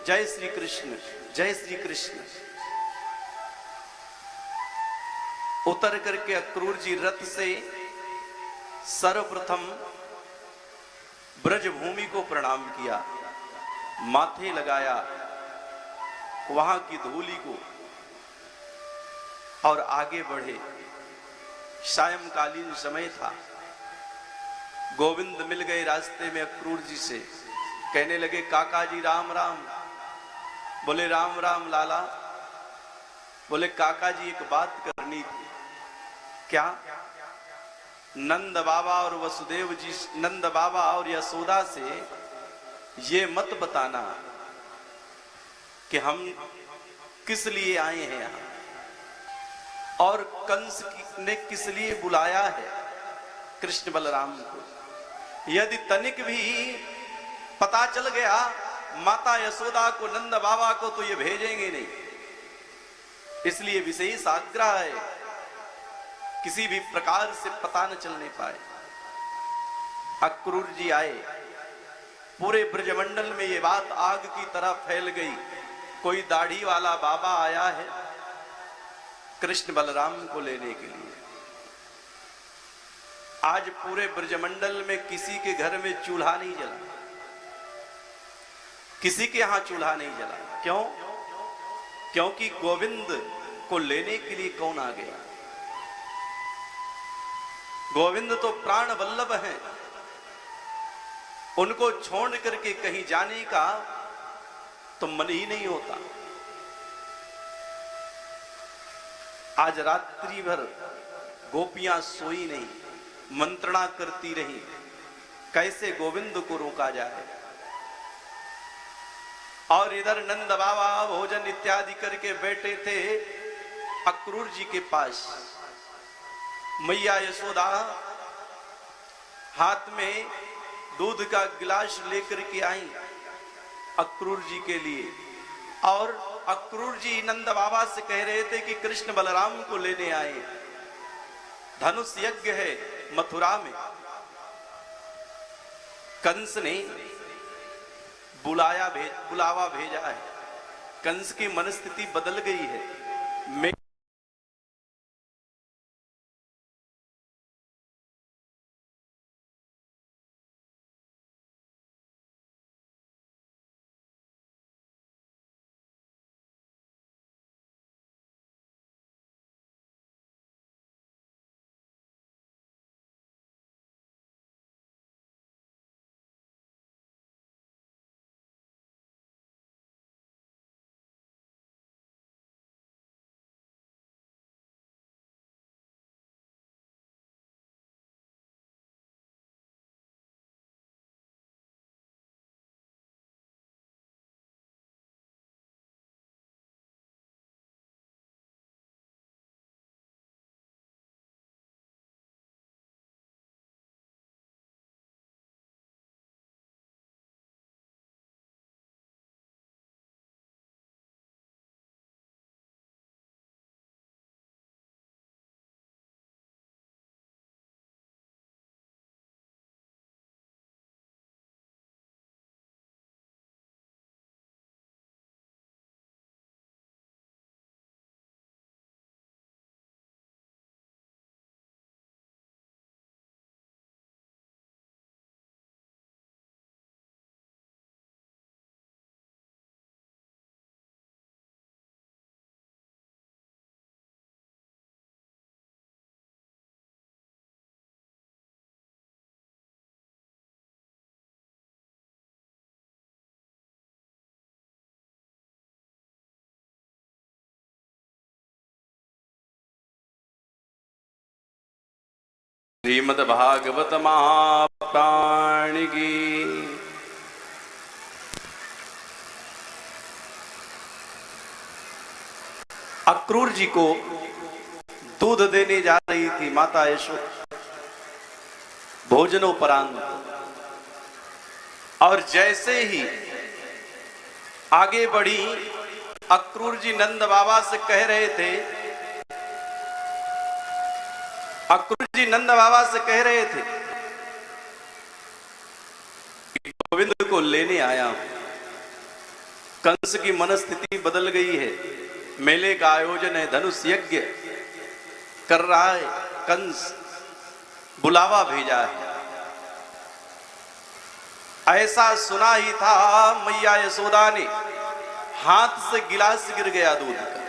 जय श्री कृष्ण, जय श्री कृष्ण। उतर करके अक्रूर जी रथ से सर्वप्रथम ब्रजभूमि को प्रणाम किया, माथे लगाया वहां की धूलि को और आगे बढ़े। सायंकालीन समय था, गोविंद मिल गए रास्ते में अक्रूर जी से, कहने लगे काका जी राम राम। बोले राम राम लाला। बोले काका जी एक बात करनी थी। क्या? नंद बाबा और वसुदेव जी, नंद बाबा और यशोदा से ये मत बताना कि हम किस लिए आए हैं यहां और कंस ने किस लिए बुलाया है कृष्ण बलराम को। यदि तनिक भी पता चल गया माता यशोदा को, नंद बाबा को, तो ये भेजेंगे नहीं। इसलिए विशेष आग्रह है, किसी भी प्रकार से पता न चलने पाए। अक्रूर जी आए, पूरे ब्रजमंडल में ये बात आग की तरह फैल गई। कोई दाढ़ी वाला बाबा आया है कृष्ण बलराम को लेने के लिए। आज पूरे ब्रजमंडल में किसी के घर में चूल्हा नहीं जला, किसी के यहां चूल्हा नहीं जला। क्यों? क्योंकि गोविंद को लेने के लिए कौन आ गया? गोविंद तो प्राण वल्लभ हैं, उनको छोड़ करके कहीं जाने का तो मन ही नहीं होता। आज रात्रि भर गोपियां सोई नहीं, मंत्रणा करती रही, कैसे गोविंद को रोका जाए। और इधर नंद बाबा भोजन इत्यादि करके बैठे थे अक्रूर जी के पास। मैया यशोदा हाथ में दूध का गिलास लेकर के आई अक्रूर जी के लिए, और अक्रूर जी नंद बाबा से कह रहे थे कि कृष्ण बलराम को लेने आए, धनुष यज्ञ है मथुरा में। कंस ने बुलावा भेजा है। कंस की मनस्थिति बदल गई है। मैं श्रीमद् भागवत महापुराण की अक्रूर जी को दूध देने जा रही थी माता यशोदा भोजनोपरांत, और जैसे ही आगे बढ़ी अक्रूर जी नंद बाबा से कह रहे थे, अक्रूर जी नंद बाबा से कह रहे थे गोविंद को लेने आया हूं। कंस की मनस्थिति बदल गई है। मेले का आयोजन है, धनुष यज्ञ कर रहा है कंस, बुलावा भेजा है। ऐसा सुना ही था, मैया यशोदा ने हाथ से गिलास गिर गया दूध का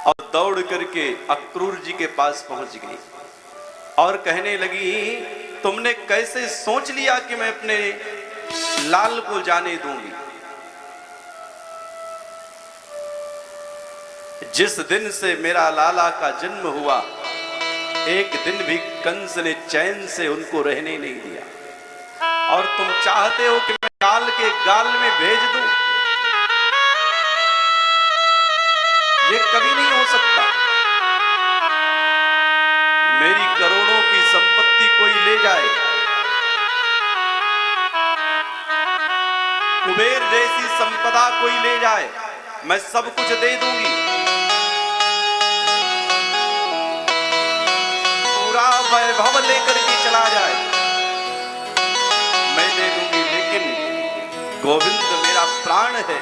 और दौड़ करके अक्रूर जी के पास पहुंच गई और कहने लगी, तुमने कैसे सोच लिया कि मैं अपने लाल को जाने दूंगी? जिस दिन से मेरा लाला का जन्म हुआ, एक दिन भी कंस ने चैन से उनको रहने नहीं दिया, और तुम चाहते हो कि मैं काल के गाल में भेज दूं? ये कभी नहीं हो सकता। मेरी करोड़ों की संपत्ति कोई ले जाए, कुबेर जैसी संपदा कोई ले जाए, मैं सब कुछ दे दूंगी, पूरा वैभव लेकर के चला जाए, मैं दे दूंगी। लेकिन गोविंद मेरा प्राण है,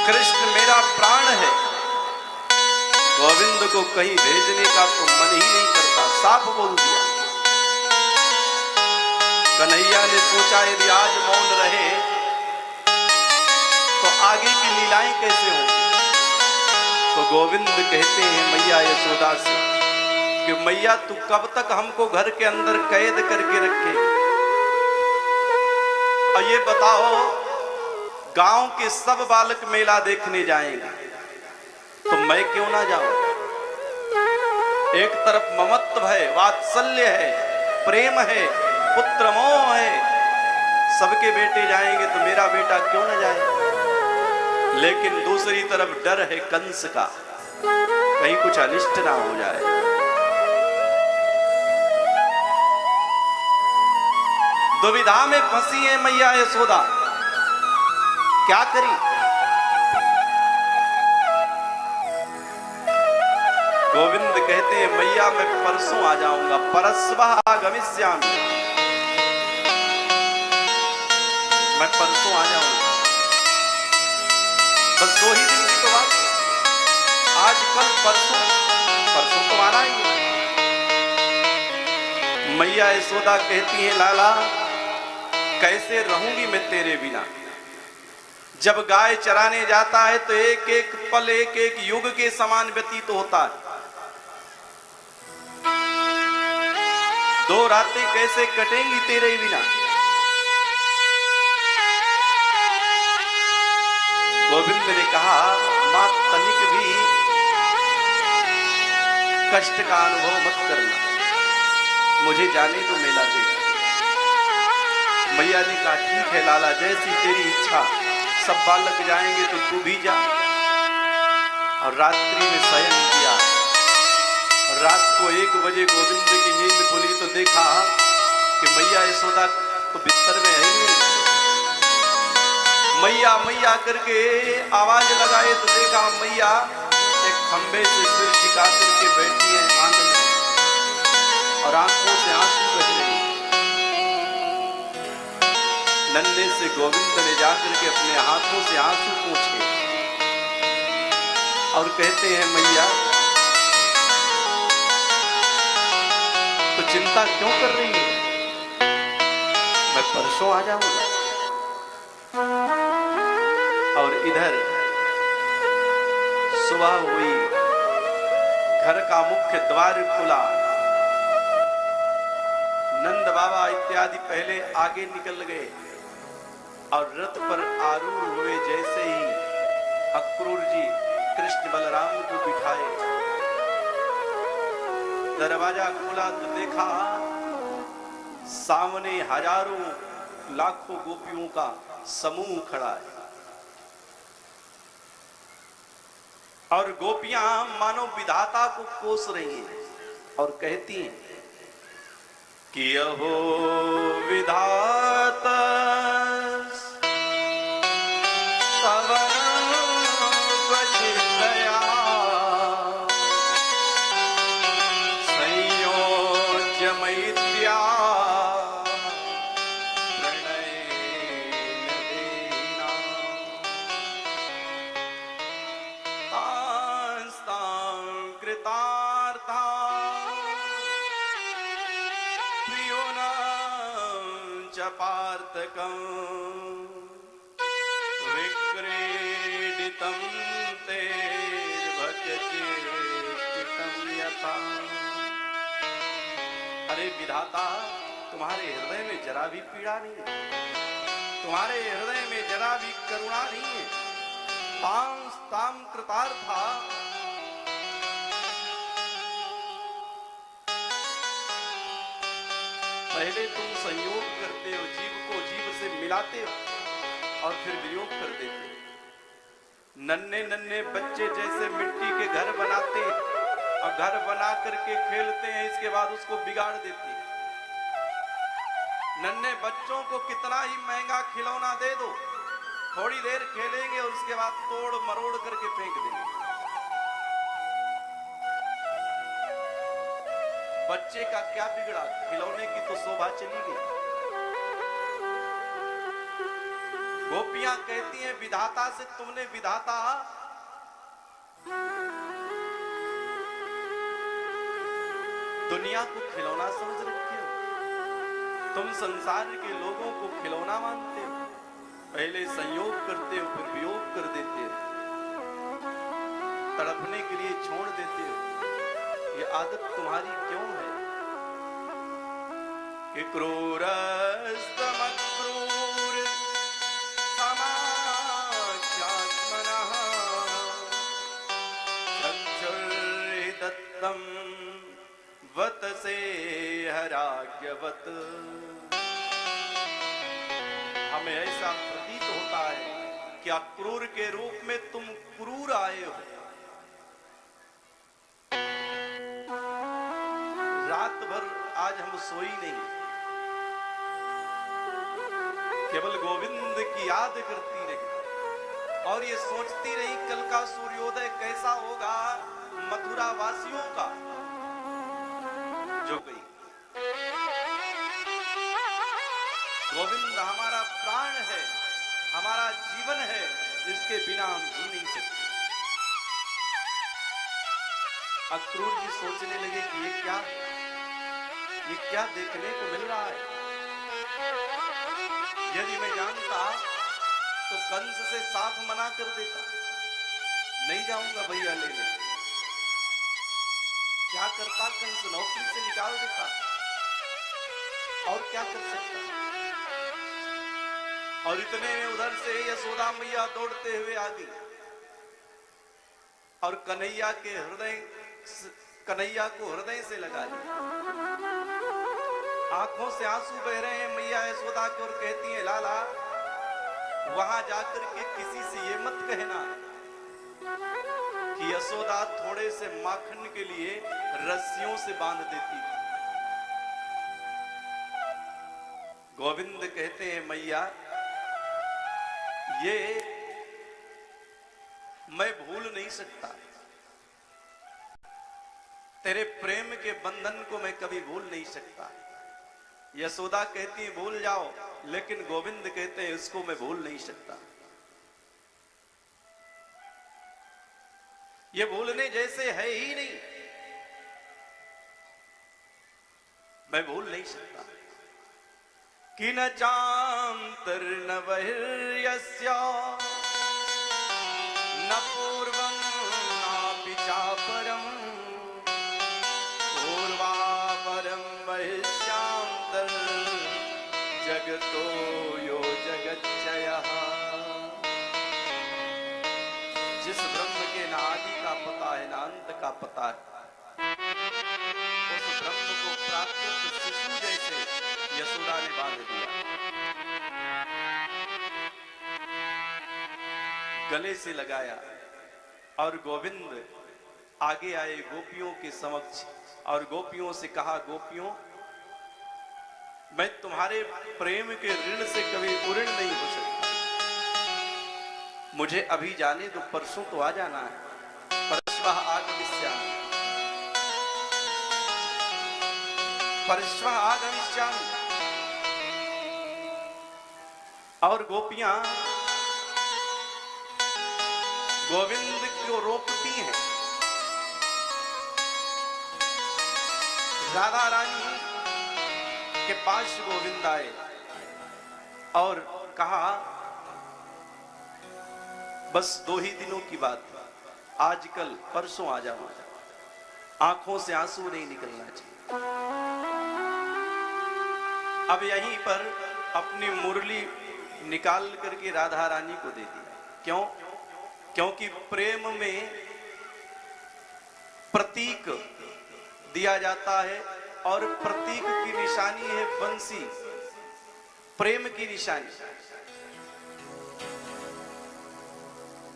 कृष्ण मेरा प्राण है, गोविंद को कहीं भेजने का तो मन ही नहीं करता, साफ बोल दिया। कन्हैया ने सोचा यदि आज मौन रहे तो आगे की लीलाएं कैसे होंगी? तो गोविंद कहते हैं मैया यशोदा से कि मैया तू कब तक हमको घर के अंदर कैद करके रखेगी? और ये बताओ, गांव के सब बालक मेला देखने जाएंगे तो मैं क्यों ना जाऊं? एक तरफ ममत्व है, वात्सल्य है, प्रेम है, पुत्र मोह है, सबके बेटे जाएंगे तो मेरा बेटा क्यों ना जाए? लेकिन दूसरी तरफ डर है कंस का, कहीं कुछ अनिष्ट ना हो जाए। दुविधा में फंसी है मैया यशोदा, क्या करी? गोविंद कहते हैं मैया मैं परसों आ जाऊंगा, परस्वः आगमिष्यामि, मैं परसों आ जाऊंगा। बस 2 ही दिन की तो बात, आज कल परसों, परसों तो आना ही है। मैया यशोदा कहती है लाला कैसे रहूंगी मैं तेरे बिना? जब गाय चराने जाता है तो एक एक पल, एक एक युग के समान व्यतीत होता है। 2 रातें कैसे कटेंगी तेरे बिना? गोविंद ने कहा मां तनिक भी कष्ट का अनुभव मत करना, मुझे जाने दो मेला देखा। मैया ने कहा ठीक है लाला, जैसी तेरी इच्छा, सब बालक जाएंगे तो तू भी जा। और रात्रि में शयन किया, रात को 1 बजे गोविंद की नींद खुली तो देखा कि मैया यशोदा तो बिस्तर में है ही नहीं। मैया मैया करके आवाज लगाए तो देखा मैया एक खंबे से सिर टिका करके बैठी है आंगन में और आंखों से आंसू बह रहे हैं। नन्हे से गोविंद ने जाकर के अपने हाथों से आंसू पोंछे और कहते हैं मैया तो चिंता क्यों कर रही है, मैं परसों आ जाऊंगा। और इधर सुबह हुई, घर का मुख्य द्वार खुला, नंद बाबा इत्यादि पहले आगे निकल गए और रथ पर आरूढ़ हुए। जैसे ही अक्रूर जी कृष्ण बलराम को बिठाए, दरवाजा खुला तो देखा सामने हजारों लाखों गोपियों का समूह खड़ा है और गोपियां मानो विधाता को कोस रही हैं और कहती हैं कि अहो विधाता पार्थकं विक्रीडितं तेर्भक्त्यचेष्टितं यथा। अरे विधाता, तुम्हारे हृदय में जरा भी पीड़ा नहीं है, तुम्हारे हृदय में जरा भी करुणा नहीं है। पांस ताम कृतार्था, पहले तुम संयोग करते हो, जीव को जीव से मिलाते हो और फिर वियोग कर देते हो। नन्हे नन्हे बच्चे जैसे मिट्टी के घर बनाते हैं और घर बना करके खेलते हैं, इसके बाद उसको बिगाड़ देते हैं। नन्हे बच्चों को कितना ही महंगा खिलौना दे दो, थोड़ी देर खेलेंगे और उसके बाद तोड़ मरोड़ करके फेंक देंगे। बच्चे का क्या बिगड़ा, खिलौने की तो शोभा चली गई। गोपियां कहती हैं विधाता से, तुमने विधाता दुनिया को खिलौना समझ रखे हो, तुम संसार के लोगों को खिलौना मानते हो। पहले संयोग करते हो फिर वियोग कर देते हो, तड़पने के लिए छोड़ देते हो। ये आदत तुम्हारी क्यों है कि क्रूरस्तमक्रूर समाख्यात्मनः चक्षुर्दत्तं वत से हराज्ञवत। हमें ऐसा प्रतीत होता है कि अक्रूर के रूप में तुम क्रूर आए हो। रात भर आज हम सोई नहीं, केवल गोविंद की याद करती रही और ये सोचती रही कल का सूर्योदय कैसा होगा मथुरा वासियों का। जो गई, गोविंद हमारा प्राण है, हमारा जीवन है, इसके बिना हम जी नहीं सकते। अक्रूर जी सोचने लगे कि ये क्या देखने को मिल रहा है। यदि मैं जानता तो कंस से साफ मना कर देता, नहीं जाऊंगा भैया लेने। क्या करता कंस, नौकरी से निकाल देता और क्या कर सकता। और इतने में उधर से यशोदा मैया दौड़ते हुए आ गई और कन्हैया को हृदय से लगा लिया। आंखों से आंसू बह रहे हैं मैया यशोदा की और कहती हैं लाला वहां जाकर के किसी से ये मत कहना कि यशोदा थोड़े से माखन के लिए रस्सियों से बांध देती थी। गोविंद कहते हैं मैया ये मैं भूल नहीं सकता, तेरे प्रेम के बंधन को मैं कभी भूल नहीं सकता। यशोदा कहती है भूल जाओ, लेकिन गोविंद कहते हैं इसको मैं भूल नहीं सकता। ये भूलने जैसे है ही नहीं, मैं भूल नहीं सकता। कि न चांतर्न बहिर्यस्य न पूर्वं नापि चापरं पूर्वापरं बहिश्चान्तर जगतो यो जगच्चयः। जिस ब्रह्म के न आदि का पता है न अंत का पता है, उस ब्रह्म को प्राकृत शिशु जैसे यशोदा ने बांध दिया, गले से लगाया और गोविंद आगे आए गोपियों के समक्ष और गोपियों से कहा गोपियों मैं तुम्हारे प्रेम के ऋण से कभी उऋण नहीं हो सकता, मुझे अभी जाने तो परसों तो आ जाना है। परश्वः आगमिष्यामि, परश्वः आगमिष्यामि। और गोपियां गोविंद को रोकती हैं। राधा रानी के पास गोविंद आए और कहा बस 2 ही दिनों की बात, आजकल परसों आ जाओ, आंखों से आंसू नहीं निकलना चाहिए। अब यहीं पर अपनी मुरली निकाल करके राधा रानी को दे दी। क्यों? क्योंकि प्रेम में प्रतीक दिया जाता है और प्रतीक की निशानी है बंसी, प्रेम की निशानी।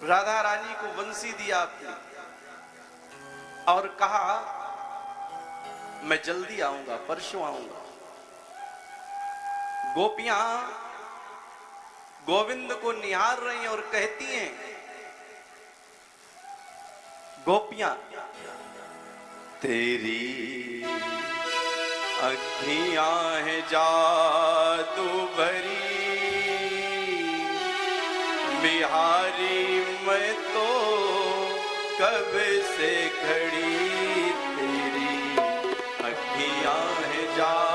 राधा रानी को बंसी दिया आपने और कहा मैं जल्दी आऊंगा, परसों आऊंगा। गोपियां गोविंद को निहार रही और कहती हैं, गोपियां तेरी अखियां हैं जादू भरी, बिहारी मैं तो कब से खड़ी, तेरी अखियां हैं जादू